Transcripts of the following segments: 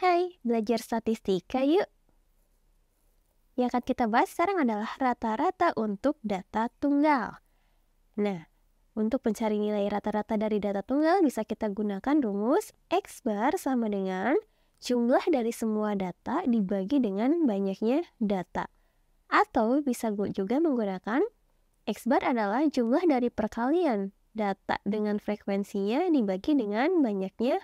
Hai, belajar statistika yuk. Yang akan kita bahas sekarang adalah rata-rata untuk data tunggal. Nah, untuk mencari nilai rata-rata dari data tunggal bisa kita gunakan rumus X bar sama dengan jumlah dari semua data dibagi dengan banyaknya data. Atau bisa juga menggunakan X bar adalah jumlah dari perkalian data dengan frekuensinya dibagi dengan banyaknya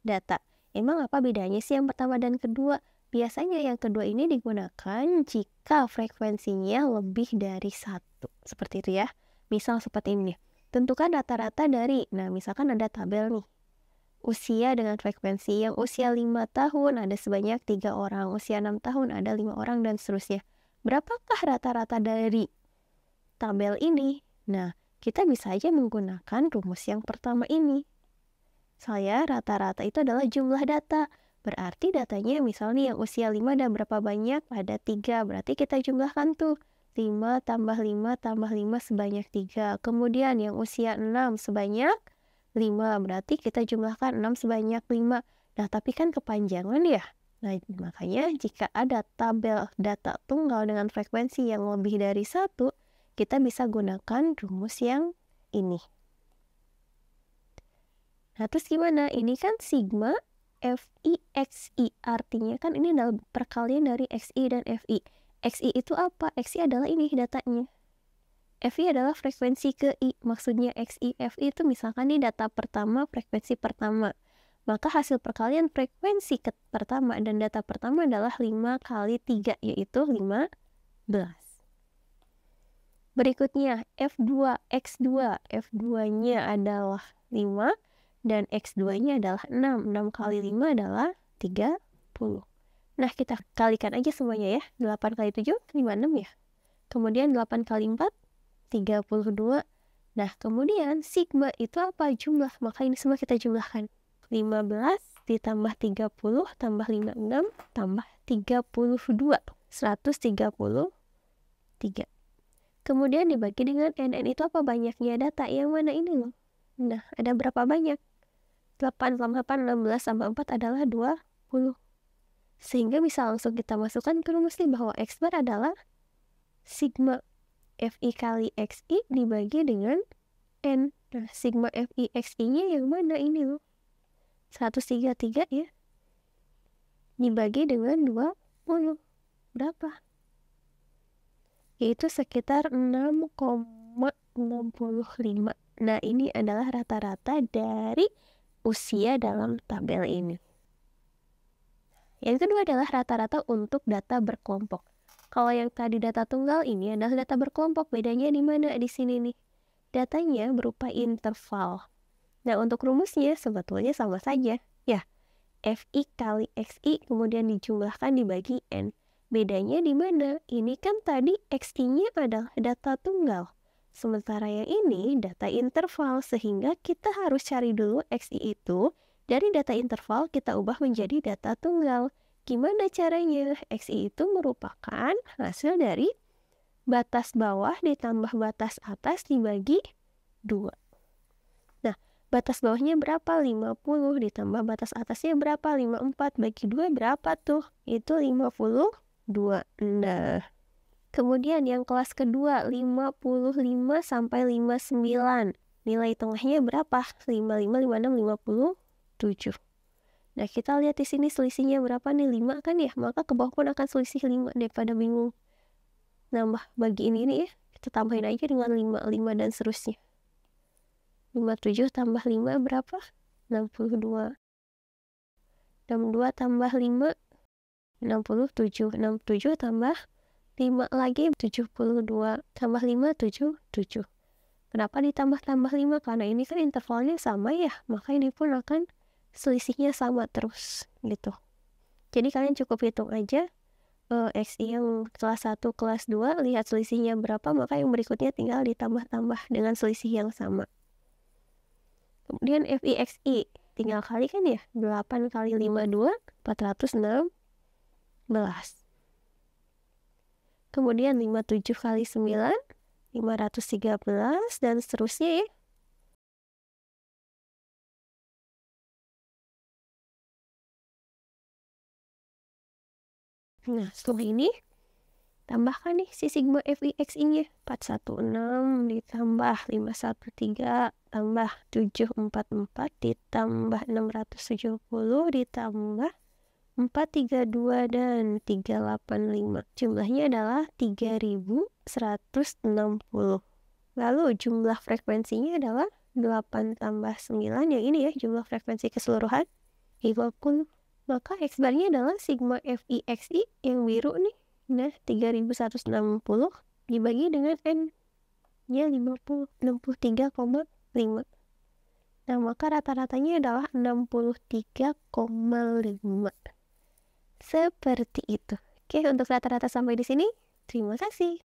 data. Emang apa bedanya sih yang pertama dan kedua? Biasanya yang kedua ini digunakan jika frekuensinya lebih dari satu. Seperti itu ya. Misal seperti ini. Tentukan rata-rata dari, nah misalkan ada tabel nih. Usia dengan frekuensi yang usia 5 tahun ada sebanyak 3 orang. Usia 6 tahun ada 5 orang dan seterusnya. Berapakah rata-rata dari tabel ini? Nah, kita bisa aja menggunakan rumus yang pertama ini. Rata-rata itu adalah jumlah data. Berarti datanya misalnya yang usia 5 ada berapa banyak? Ada 3. Berarti kita jumlahkan tuh. 5 tambah 5 tambah 5 sebanyak 3. Kemudian yang usia 6 sebanyak 5. Berarti kita jumlahkan 6 sebanyak 5. Nah, tapi kan kepanjangan ya. Nah, makanya jika ada tabel data tunggal dengan frekuensi yang lebih dari 1, kita bisa gunakan rumus yang ini. Nah, terus gimana? Ini kan sigma FI XI. Artinya kan ini adalah perkalian dari XI dan FI. XI itu apa? XI adalah ini datanya. FI adalah frekuensi ke I. Maksudnya XI, FI itu misalkan ini data pertama, frekuensi pertama. Maka hasil perkalian frekuensi pertama dan data pertama adalah 5 kali 3, yaitu 15. Berikutnya, F2, X2. F2-nya adalah 5. Dan X2-nya adalah 6. 6 kali 5 adalah 30. Nah, kita kalikan aja semuanya ya. 8 kali 7, 56 ya. Kemudian 8 kali 4, 32. Nah, kemudian sigma itu apa? Jumlah. Maka ini semua kita jumlahkan. 15 ditambah 30 tambah 56 tambah 32. 133. Kemudian dibagi dengan N. N itu apa? Banyaknya data. Yang mana ini loh? Nah, ada berapa banyak? 8 tambah 8, 16 tambah 4 adalah 20. Sehingga bisa langsung kita masukkan ke rumus nih bahwa X bar adalah sigma FI kali XI dibagi dengan N. Nah, sigma FI XI-nya yang mana ini loh? 133 ya. Dibagi dengan 20. Berapa? Yaitu sekitar 6,65. Nah, ini adalah rata-rata dari usia dalam tabel ini. Yang kedua adalah rata-rata untuk data berkelompok. Kalau yang tadi data tunggal, ini adalah data berkelompok. Bedanya di mana? Di sini nih. Datanya berupa interval. Nah, untuk rumusnya sebetulnya sama saja. Ya, FI kali XI kemudian dijumlahkan dibagi N. Bedanya di mana? Ini kan tadi XI-nya adalah data tunggal. Sementara yang ini data interval, sehingga kita harus cari dulu XI itu. Dari data interval kita ubah menjadi data tunggal. Gimana caranya? XI itu merupakan hasil dari batas bawah ditambah batas atas dibagi 2. Nah, batas bawahnya berapa? 50 ditambah batas atasnya berapa? 54 bagi 2 berapa tuh? Itu 52. Nah, kemudian yang kelas kedua 55 sampai 59. Nilai tengahnya berapa? 55, 56, 57. Nah, kita lihat di sini selisihnya berapa nih? 5 kan ya? Maka ke bawah pun akan selisih 5 daripada bingung. Nambah bagi ini ya. Kita tambahin aja dengan 5, 5 dan seterusnya. 57 tambah 5 berapa? 62. 62 tambah 5, 67. 67 tambah 5 lagi 72. Tambah 5, 77. Kenapa ditambah-tambah 5? Karena ini kan intervalnya sama ya. Maka ini pun akan selisihnya sama terus gitu. Jadi kalian cukup hitung aja XI yang kelas 1, kelas 2, lihat selisihnya berapa, maka yang berikutnya tinggal ditambah-tambah dengan selisih yang sama. Kemudian FI XI tinggal kali kan ya, 8 kali 52, 416. Kemudian 57 kali 9, 513 dan seterusnya ya. Nah, setelah ini tambahkan nih si sigma FIX-nya. 416 ditambah 513 tambah 744 ditambah 670 ditambah 432 dan 385. Jumlahnya adalah 3160. Lalu jumlah frekuensinya adalah 8 tambah 9, yang ini ya, jumlah frekuensi keseluruhan 50. Maka X-bar-nya adalah sigma FIXI yang biru nih. Nah, 3160 dibagi dengan N-nya 50, 63,5. Nah, maka rata-ratanya adalah 63,5. Seperti itu. Oke, untuk rata-rata sampai di sini, terima kasih.